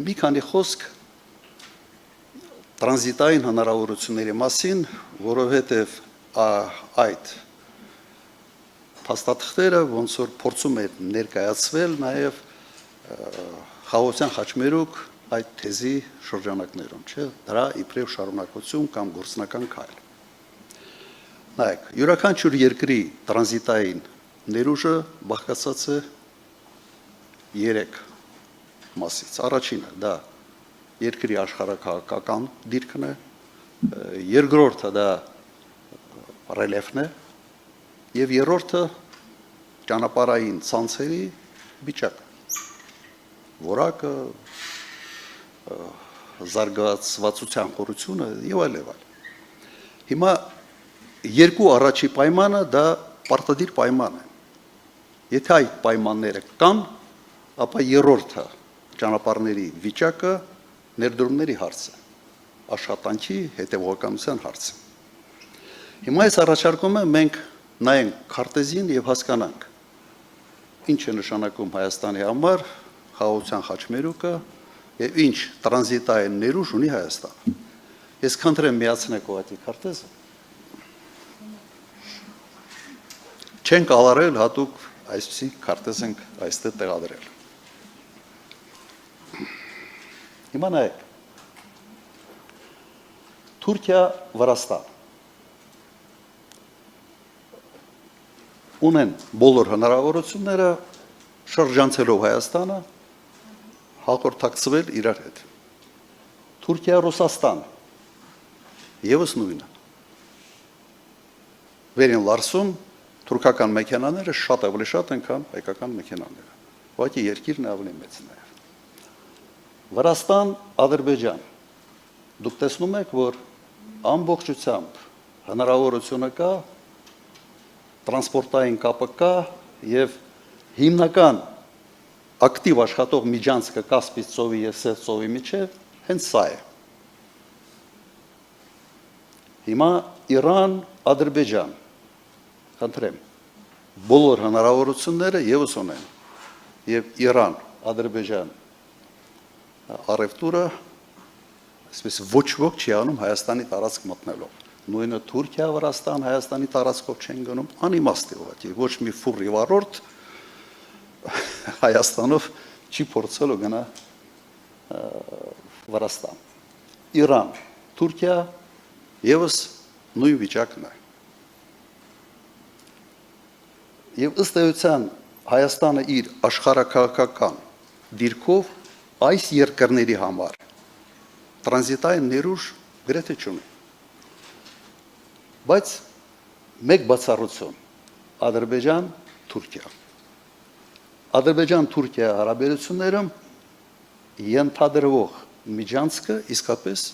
մի քանի խոսք տրանզիտային հնարավորությունների մասին, որովհետև այդ փաստաթղթերը ոնց որ փորձում է ներկայացվել նաև Խաղաղության խաչմերուկ այդ թեզի շրջանակներում, չէ, դրա իբրև շարունակություն կամ գործնական քայլ։ Նայեք, յուրաքանչյուր երկրի տրանզիտային ներուժը բաղկացած է 3 մասից։ Առաջինը դա երկրի աշխարհաքաղաքական դիրքն է, երկրորդը դա ռելիեֆն է, եւ երրորդը ճանապարհային ցանցերի վիճակը, որակը, զարգացվածության խորությունը եւ այլ եւ այլ։ Հիմա երկու առաջի պայմանը դա պարտադիր պայման է։ Եթե այդ պայմանները կան, ապա երրորդը ճանապարհների վիճակը ներդրումների հարց է, աշխատանքի հետևողականության հարց է։ Հիմա այս առաջարկումը մենք նայենք քարտեզին եւ հասկանանք ինչ է նշանակում Հայաստանի համար խաղաղության խաչմերուկը եւ ինչ տրանզիտային ներուժ ունի Հայաստանը։ Ես քննրեմ միացնեք ուղղակի քարտեզը։ Չենք ալարել հատուկ այսպիսի քարտեզ ենք այստեղ տեղադրել։ Հիմա նայեք։ Թուրքիա, Վրաստան ունեն բոլոր հնարավորությունները շրջանցելով Հայաստանը հաղորդակցվել իրար հետ։ Թուրքիա, Ռուսաստան եւս նույնը։ Վերին Լարսում թուրքական մեքենաները շատ ավելի շատ են, քան հայկական մեքենաները։ Ուղղակի երկիրն ավելի մեծ է նաեւ։ Վրաստան, Ադրբեջան։ Դուք տեսնում եք, որ ամբողջությամբ հնարավորությունը կա, տրանսպորտային կապը կա եւ հիմնական ակտիվ աշխատող միջանցքը Կասպից ծովի եւ Սև ծովի միջեւ հենց սա է։ Հիմա Իրան, Ադրբեջան, խնդրեմ, բոլոր հնարավորությունները եւս ունեն եւ Իրան, Ադրբեջան առևտուրը այսպես ոչ ոք չի անում Հայաստանի տարածք մտնելով։ Նույնը Թուրքիա, Վրաստան, Հայաստանի տարածքով չեն գնում, անիմաստ է ուղղակի, ոչ մի ֆուռ եւ առորդ Հայաստանով չի փորձել գնա Վրաստան։ Իրան, Թուրքիա եւս նույն վիճակն է։ Եվ ըստ էության Հայաստանը իր աշխարհաքաղաքական դիրքով այս երկրների համար տրանզիտային ներուժ գրեթե չունի։ Բայց մեկ բացառություն Ադրբեջան, Թուրքիա։ Ադրբեջան-Թուրքիա հարաբերություններում ենթադրվող միջանցքը իսկապես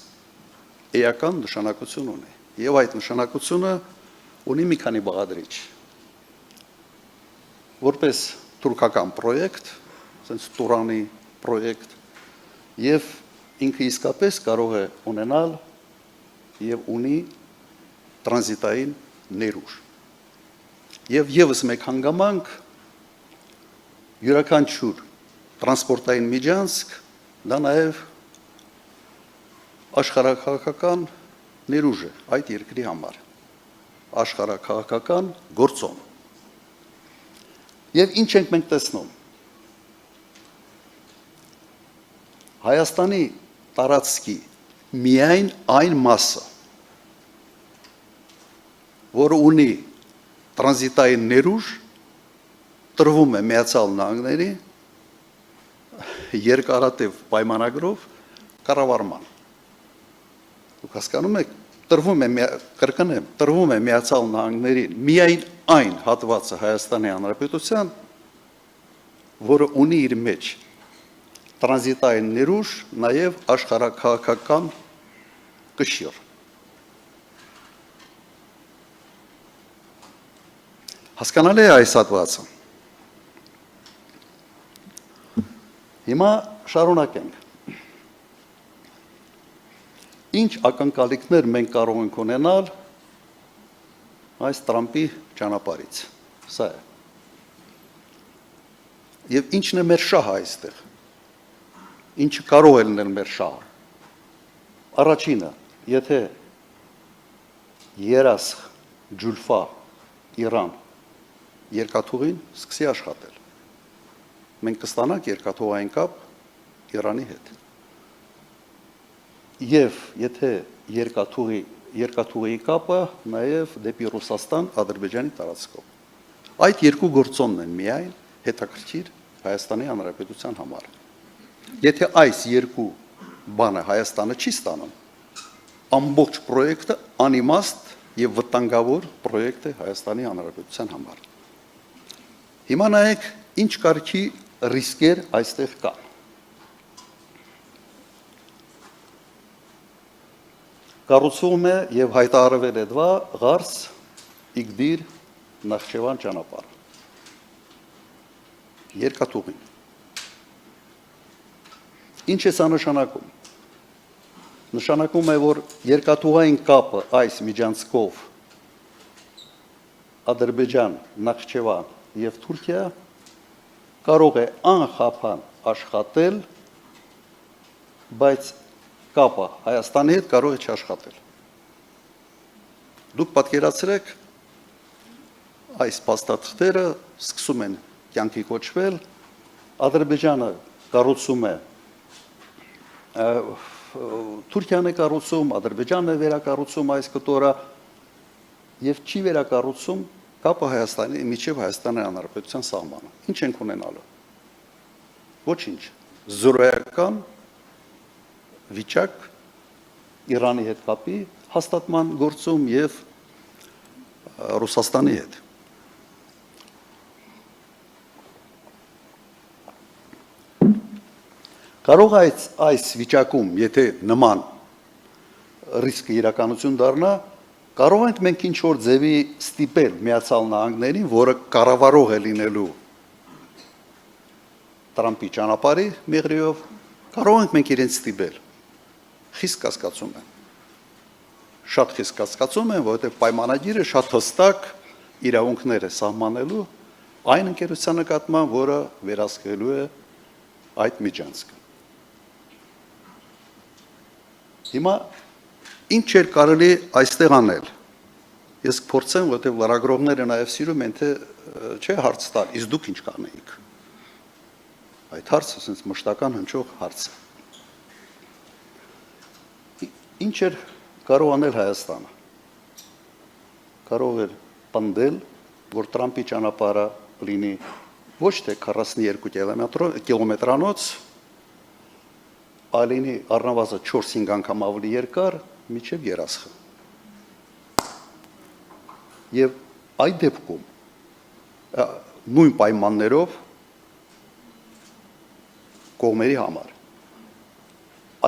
էական նշանակություն ունի։ Եվ այդ նշանակությունը ունի մի քանի բաղադրիչ։ Որպես թուրքական պրոյեկտ, ասենց Տուրանի պրոյեկտ, եւ ինքը իսկապես կարող է ունենալ եւ ունի տրանզիտային ներուժ։ Եվ եւս մեկ հանգամանք յուրաքանչյուր տրանսպորտային միջանցք դա նաեւ աշխարհաքաղաքական ներուժ է այդ երկրի համար, աշխարհաքաղաքական գործոն։ Եվ ինչ ենք մենք տեսնում։ Հայաստանի տարածքի միայն այն մասը, որը ունի տրանզիտային ներուժ, տրվում է Միացյալ Նահանգների երկարատև պայմանագրով կառավարման։ Դուք հասկանում եք, տրվում է Միացյալ Նահանգներին միայն այն հատվածը Հայաստանի Հանրապետության, որը ունի իր մեջ տրանզիտային ներուժ, նաև աշխարհաքաղաքական կշիռ։ Հասկանալի է այս հատվածը։ Հիմա շարունակենք։ Ինչ ակնկալիքներ մենք կարող ենք ունենալ այս Տրամպի ճանապարհից։ Սա է։ Եվ ինչն է մեր շահը այստեղ։ ինչը կարող է լինել մեր շահը։ Առաջինը, եթե երասխ, ջուլֆա, Իրան երկաթուղին սկսի աշխատել, մենք կստանանք երկաթուղային կապ Իրանի հետ։ Եվ եթե երկաթուղի կապը նաև դեպի Ռուսաստան, Ադրբեջանի տարածքով։ Այդ երկու գործոնն են միայն հետաքրքիր Հայաստանի Հանրապետության համար։ Եթե այս երկու բանը Հայաստանը չի ստանում, ամբողջ պրոյեկտը անիմաստ եւ վտանգավոր պրոյեկտ է Հայաստանի Հանրապետության համար։ Հիմա նայեք, ինչ կարգի ռիսկեր այստեղ կան։ Կառուցվում է եւ հայտարարվել է դվա Ղարս Իգդիր Նախճեվան ճանապարհը։ Երկաթուղին։ Ինչ է սա նշանակում։ Նշանակում է, որ երկաթուղային կապը այս միջանցքով Ադրբեջան, Նախճեվան եւ Թուրքիա կարող է անխափան աշխատել, բայց կապը Հայաստանի հետ կարող է չաշխատել։ Դուք պատկերացրեք, այս փաստաթղթերը սկսում են կյանքի կոչվել, Ադրբեջանը կառուցում է Թուրքիան է կառուցում, Ադրբեջանն է վերակառուցում այս կտորը եւ չի վերակառուցում կապը Հայաստանի միջև Հայաստանի Հանրապետության սահմանը։ Ինչ ենք ունենալու։ Ոչինչ։ Զորոյական վիճակ Իրանի հետ կապի հաստատման գործում եւ Ռուսաստանի հետ։ Կարող է այս վիճակում, եթե նման ռիսկը իրականություն դառնա, կարող ենք մենք ինչ-որ ձևի ստիպել Միացյալ Նահանգներին, որը կառավարող է լինելու Տրամփի ճանապարհի մեղրիով, կարող ենք մենք իրենց ստիպել։ Խիստ կասկածում եմ։ Շատ խիստ կասկածում եմ, որովհետև պայմանագիրը շատ հստակ իրավունքներ է սահմանելու այն ընկերության նկատմամբ, որը վերահսկելու է այդ միջանցքը։ Հիմա ինչ էր կարելի այստեղ անել։ Ես կփորձեմ, որովհետև լրագրողները նաև սիրում են, թե չէ հարց տալ, իսկ դուք ինչ կանեիք։ Այդ հարցը ասենց մշտական հնչող հարց է։ Ինչ էր կարող անել Հայաստանը։ Կարող էր պնդել, որ Տրամփի ճանապարհը լինի ոչ թե 42 կիլոմետրանոց, այլինի առնվազն 4-5 անգամ ավելի երկար մինչև երասխը։ Եվ այդ դեպքում նույն պայմաններով կողմերի համար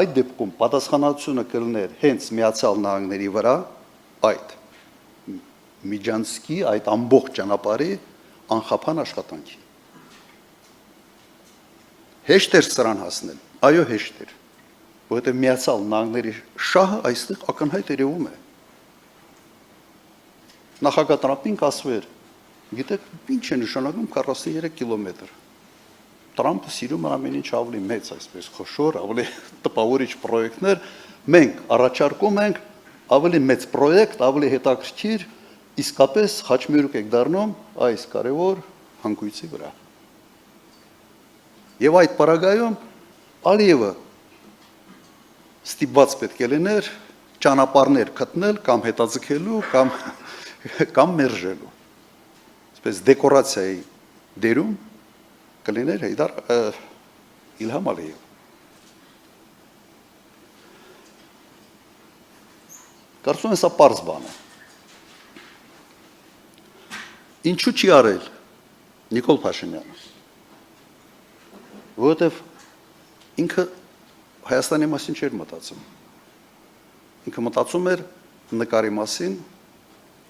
այդ դեպքում պատասխանատվությունը կլիներ հենց Միացյալ Նահանգների վրա այդ միջանցքի, այդ ամբողջ ճանապարհի անխափան աշխատանքի։ Հեշտ էր սրան հասնել, այո հեշտ էր, որովհետև Միացյալ Նահանգների շահը այստեղ ակնհայտ երևում է։ Նախագահ Տրամփին կասվեր, գիտեք, ինչ է նշանակում 43 կիլոմետր։ Տրամփը սիրում է ամեն ինչ ավելի մեծ, այսպես խոշոր, ավելի տպավորիչ պրոյեկտներ, մենք առաջարկում ենք ավելի մեծ պրոյեկտ, ավելի հետաքրքիր, իսկապես խաչմերուկ եք դառնում այս կարևոր հանգույցի վրա։ Եվ այդ պարագայում Ալիևը ստիպված պետք է լիներ ճանապարհներ գտնել կամ հետաձգելու կամ մերժելու։ Այսպես դեկորացիայի դերում կլիներ Հեյդար Իլհամ Ալիևը։ Կարծում եմ սա պարզ բան է։ Ինչու չի արել Նիկոլ Փաշինյանը։ Որովհետև ինքը Հայաստանի մասին չէր մտածում։ Ինքը մտածում էր նկարի մասին,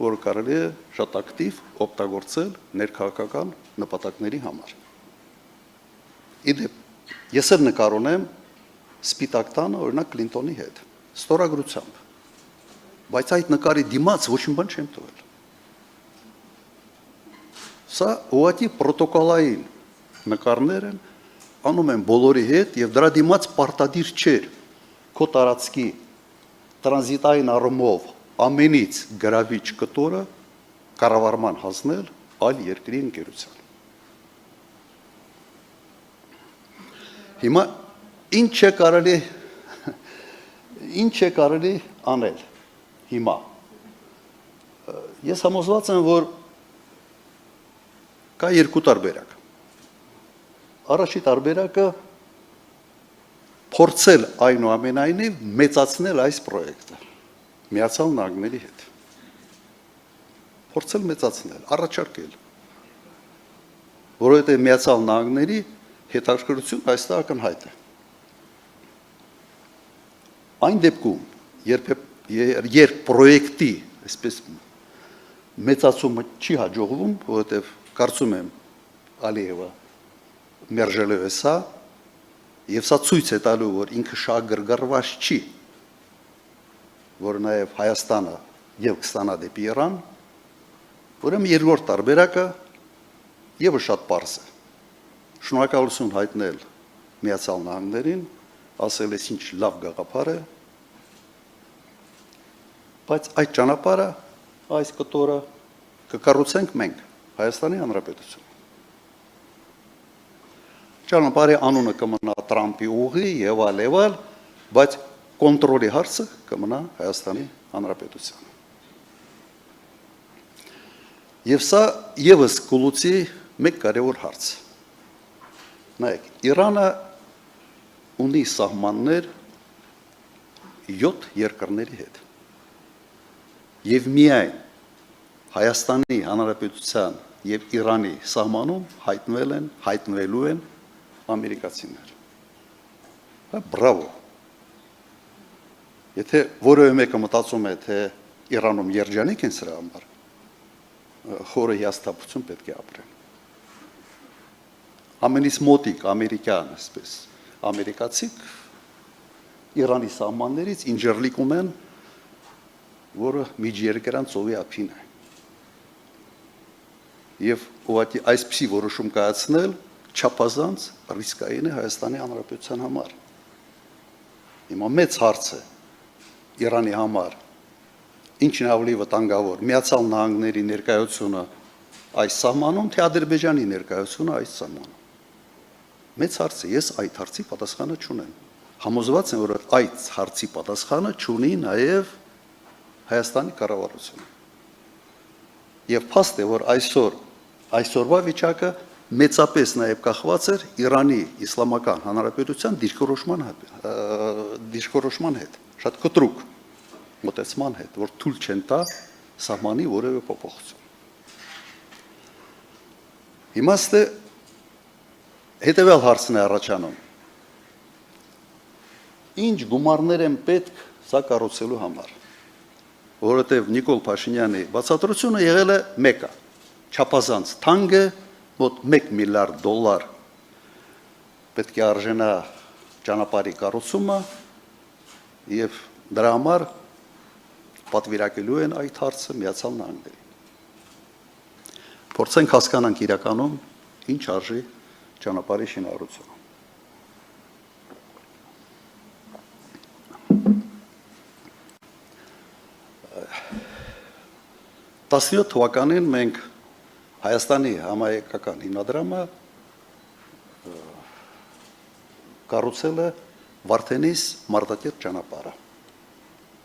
որը կարելի է շատ ակտիվ օգտագործել ներքաղաքական նպատակների համար։ Իդեպ, ես էլ նկար ունեմ Սպիտակ տանը, օրինակ Կլինտոնի հետ, ստորագրությամբ, բայց այդ նկարի դիմաց ոչ մի բան չեմ տվել։ Սա ուղղակի պրոտոկոլային նկարներ են, անում են բոլորի հետ եւ դրա դիմաց պարտադիր չէր քո տարածքի տրանզիտային առումով ամենից գրավիչ կտորը կառավարման հասնել այլ երկրի ընկերության։ Հիմա ինչ է կարելի անել հիմա։ Ես համոզված եմ, որ կա երկու տարբերակ։ Առաջի տարբերակը փորձել այնուամենայնիվ մեծացնել այս պրոյեկտը Միացյալ Նահանգների հետ։ Փորձել մեծացնել, առաջարկել, որովհետև Միացյալ Նահանգների հետաքրքրություն այստեղ ակնհայտ է։ Այն դեպքում, երբ պրոյեկտի այսպես մեծացումը չի հաջողվում, որովհետև կարծում եմ Ալիևը մերժելու է սա, եւ սա ցույց է տալու, որ ինքը շատ գրգռված չի, որ նաեւ Հայաստանը եւ կստանա դեպի Իրան, ուրեմն երկրորդ տարբերակը եւս շատ պարզ է։ Շնորհակալություն հայտնել Միացյալ Նահանգներին, ասել ես ինչ լավ գաղափար է, բայց այդ ճանապարհը, այս կտորը կկառուցենք մենք, Հայաստանի Հանրապետություն։ Ճանապարհի անունը կմնա Տրամպի ուղի եւ այլ, բայց կոնտրոլի հարցը կմնա Հայաստանի Հանրապետության։ Եվ սա եւս կուլուցի մեկ կարևոր հարց։ Նայեք, Իրանը ունի սահմաններ 7 երկրների հետ։ Եվ միայն Հայաստանի Հանրապետության եւ Իրանի սահմանում հայտնվելու են ամերիկացիներ։ Բրավո։ Եթե որևէ մեկը մտածում է, թե Իրանում երջանիկ են սրա համար, խորը հիասթափություն պետք է ապրեն։ Ամենից մոտիկ ամերիկյան, այսպես, ամերիկացիք Իրանի սահմաններից ինժերլիկում են, որը միջերկրան ծովի ափին է։ Եվ ուղղակի այսպիսի որոշում կայացնել չափազանց ռիսկային է Հայաստանի Հանրապետության համար։ Հիմա մեծ հարց է Իրանի համար, ինչն է ավելի վտանգավոր, Միացյալ Նահանգների ներկայությունը այս սահմանում, թե Ադրբեջանի ներկայությունը այս սահմանում։ Մեծ հարց է, ես այդ հարցի պատասխանը չունեմ։ Համոզված եմ, որ այդ հարցի պատասխանը չունի նաև Հայաստանի կառավարությունը։ Եվ փաստ է, որ այսօրվա վիճակը մեծապես նաև կախված էր Իրանի Իսլամական Հանրապետության դիրքորոշման հետ, շատ կտրուկ մոտեցման հետ, որ թույլ չեն տա սահմանի որևէ փոփոխություն։ Իմաստը հետևյալ հարցն է առաջանում. ինչ գումարներ են պետք սա կառուցելու համար, որովհետև Նիկոլ Փաշինյանի բացատրությունը եղել է մեկը, չափազանց թանկ է, մոտ $1 միլիարդ պետք է արժենա ճանապարհի կառուցումը եւ դրա համար պատվիրակելու են այդ հարցը Միացյալ Նահանգներին։ Փորձենք հասկանանք իրականում ինչ արժի ճանապարհի շինարարությունը։ 17 թվականին մենք Հայաստանի համահայկական հիմնադրամը կառուցել է Վարդենիս Մարտակերտ ճանապարհը։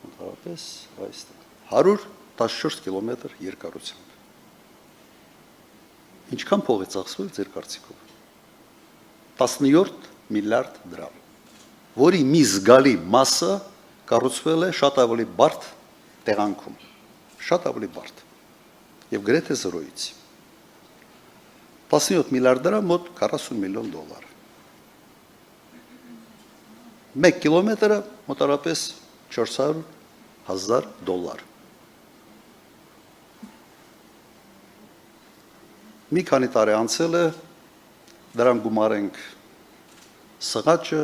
Ընդհանրապես այստեղ 114 կիլոմետր երկարությամբ։ Ինչքան փող է ծախսվել ձեր կարծիքով։ 17 միլիարդ դրամ, որի մի զգալի մասը կառուցվել է շատ ավելի բարդ տեղանքում, շատ ավելի բարդ եւ գրեթե զրոյից։ 17 միլիարդ դրամ մոտ $40 միլիոն։ 1 կիլոմետրը մոտավորապես $400,000։ Մի քանի տարի անցել է, դրան գումարենք սղաճը,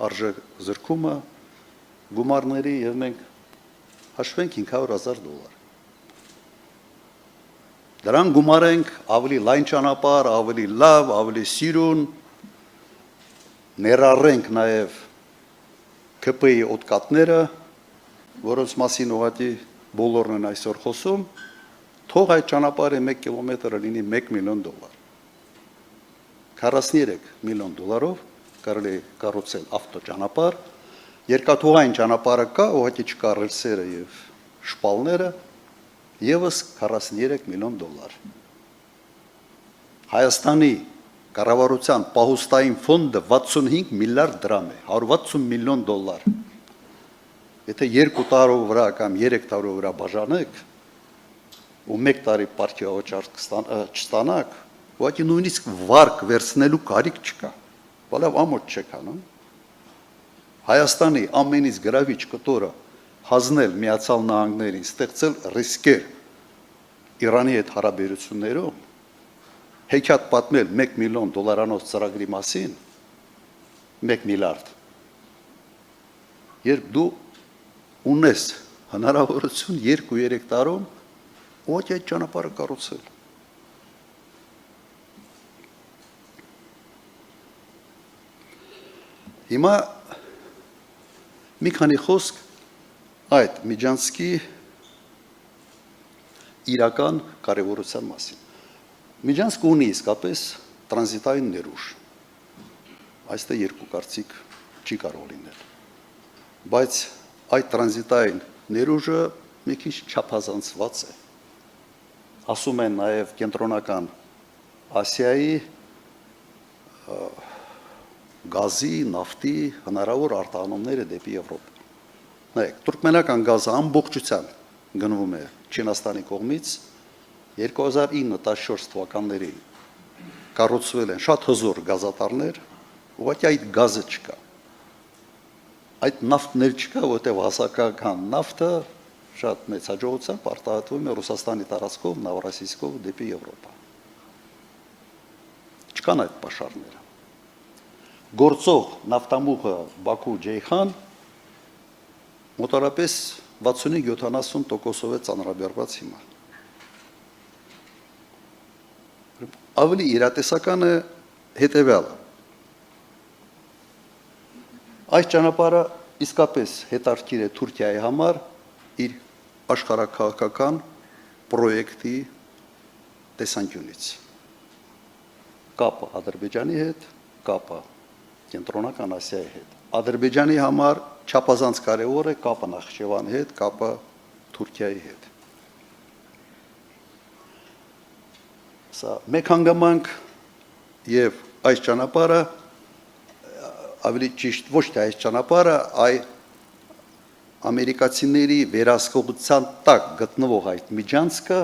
արժեզրկումը, գումարների եւ մենք հաշվենք $500,000։ Դրան գումարենք ավելի լայն ճանապարհ, ավելի լավ, ավելի սիրուն, ներառենք նաև ԿՊ-ի օդկատները, որոնց մասին ուղղակի բոլորն են այսօր խոսում, թող այդ ճանապարհը 1 կիլոմետրը լինի $1 միլիոն։ 43 միլիոն դոլարով կարելի է կառուցել ավտոճանապարհ, երկաթուղային ճանապարհը կա, ուղղակի չկա ռելսերը եւ շպալները, եւս $43 միլիոն։ Հայաստանի կառավարության պահուստային ֆոնդը 65 միլիարդ դրամ է, $160 միլիոն։ Եթե 2 տարով վրա կամ 3 տարով վրա բաժանեք ու 1 տարի պարտիավաճառք չստանաք, ուղղակի նույնիսկ վարկ վերցնելու կարիք չկա։ Բալավ ամոթ չեք անում։ Հայաստանի ամենից գրավիչ կտորը հանձնել Միացյալ Նահանգներին, ստեղծել ռիսկեր Իրանի հետ հարաբերություններում, հեքիաթ պատմել $1 միլիոն ծրագրի մասին, 1 միլիարդ, երբ դու ունես հնարավորություն 2-3 տարում ուղղակի այդ ճանապարհը կառուցել։ Հիմա մի քանի խոսք այդ Միջանցքի իրական կարևորության մասին։ Միջանցքը ունի իսկապես տրանզիտային ներուժ, այստեղ երկու կարծիք չի կարող լինել, բայց այդ տրանզիտային ներուժը մի քիչ չափազանցված է։ Ասում են նաև կենտրոնական Ասիայի գազի, նավթի հնարավոր արտահանումները դեպի Եվրոպա։ Նայեք, թուրքմենական գազը ամբողջությամբ գնվում է Չինաստանի կողմից, 2009-14 թվականներին կառուցվել են շատ հզոր գազատարներ, ուղղակի այդ գազը չկա։ Այդ նավթն էլ չկա, որտեղ հասարակական նավթը շատ մեծ հաջողությամբ արտահայտվում է Ռուսաստանի տարածքով, Նավառոսիσκով դեպի Եվրոպա։ Չկան այդ պաշարները։ Գործող նավթամուղը Բաքու-Ջեյխան մոտավորապես 65-70%-ով է ծանրաբեռված հիմա։ Ավելի իրատեսականը հետևյալը։ Այս ճանապարհը իսկապես հետաքրքիր է Թուրքիայի համար իր աշխարհաքաղաքական պրոյեկտի տեսանկյունից։ Կապը Ադրբեջանի հետ, կապը Կենտրոնական Ասիայի հետ։ Ադրբեջանի համար չափազանց կարևոր է կապը Նախիջևանի հետ, կապը Թուրքիայի հետ։ Սա մեկ հանգամանք եւ այս ճանապարհը ավելի ճիշտ ոչ թե այս ճանապարհը, այլ ամերիկացիների վերահսկողության տակ գտնվող այդ միջանցքը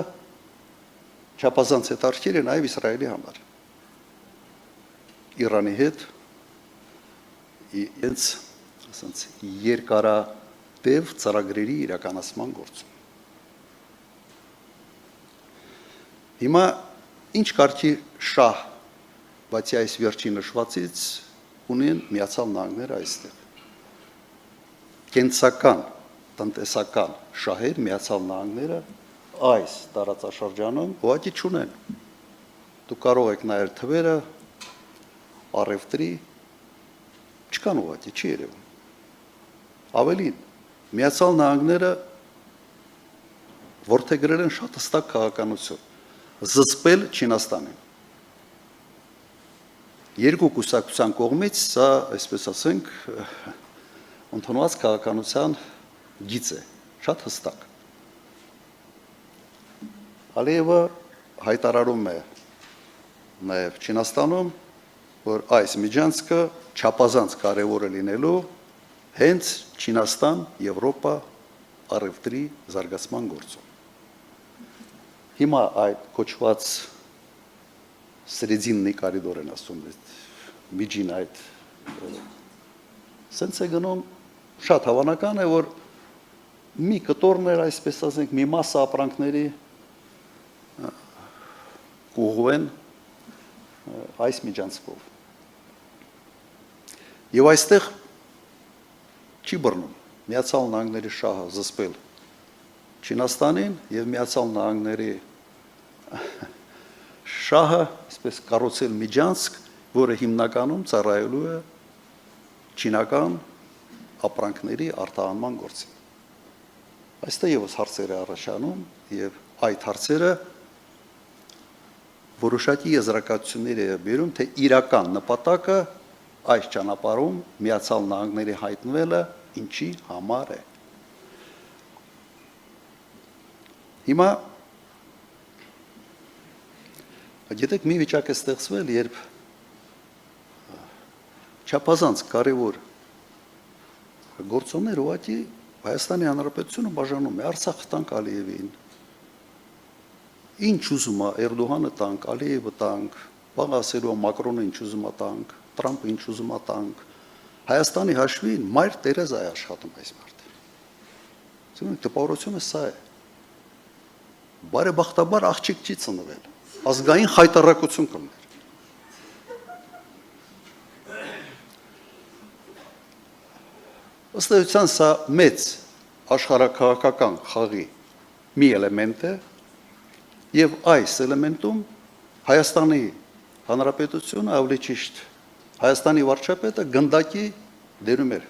չափազանց հետաքրքիր է նաեւ Իսրայելի համար։ Իրանի հետ ինձ ասենց երկարատև ծրագրերի իրականացման գործում։ Հիմա ինչ կարգի շահ, բացի այս վերջին նշվածից ունեն Միացյալ Նահանգները այստեղ։ Կենսական, տնտեսական շահեր Միացյալ Նահանգները այս տարածաշրջանում ուղղակի չունեն։ Դուք կարող եք նայել թվերը, առևտրի, չկան ուղղակի, չի երևում։ Ավելին, Միացյալ Նահանգները որդեգրել են շատ հստակ քաղաքականություն, զսպել Չինաստանին։ Երկու կուսակցության կողմից սա, այսպես ասենք, ընդունված քաղաքականության գիծ է, շատ հստակ։ Ալիևը հայտարարում է նաև Չինաստանում, որ այս միջանցքը չափազանց կարևոր է լինելու հենց Չինաստան-Եվրոպա առևտրի զարգացման գործում։ Հիմա այդ կոչված Սրեդիննի կորիդոր են ասում, միջին այդ սենց է գնում, շատ հավանական է, որ մի կտորներ, այսպես ասենք, մի մասը ապրանքների կուղղեն այս միջանցքով։ Եվ այստեղ չի բռնում Միացյալ Նահանգների շահը զսպել Չինաստանին եւ Միացյալ Նահանգների շահը, այսպես կառուցել միջանցք, որը հիմնականում ծառայելու է չինական ապրանքների արտահանման գործին։ Այստեղ եւս հարցեր է առաջանում եւ այդ հարցերը որոշակի եզրակացություններ է բերում, թե իրական նպատակը այս ճանապարհում Միացյալ Նահանգների հայտնվելը ինչի համար է։ Հիմա գիտեք, մի վիճակ է ստեղծվել, երբ չափազանց կարևոր գործոններ ուղղակի Հայաստանի Հանրապետությունը բաժանում է, Արցախը տանք Ալիևին, ինչ ուզում է Էրդողանը տանք, Ալիևը տանք, վաղ ասելու Մակրոնը ինչ ուզում է տանք, Տրամպը ինչ ուզում է տանք, Հայաստանի հաշվին մայր Տերեզա է աշխատում այս մարդը։ Տպավորությունը սա է։ Բարեբախտաբար աղջիկ չի ծնվել, ազգային խայտառակություն կլներ։ Ըստ էության սա մեծ աշխարհաքաղաքական խաղի մի էլեմենտ է եւ այս էլեմենտում Հայաստանի Հանրապետությունը, ավելի ճիշտ Հայաստանի վարչապետը գնդակի դերում էր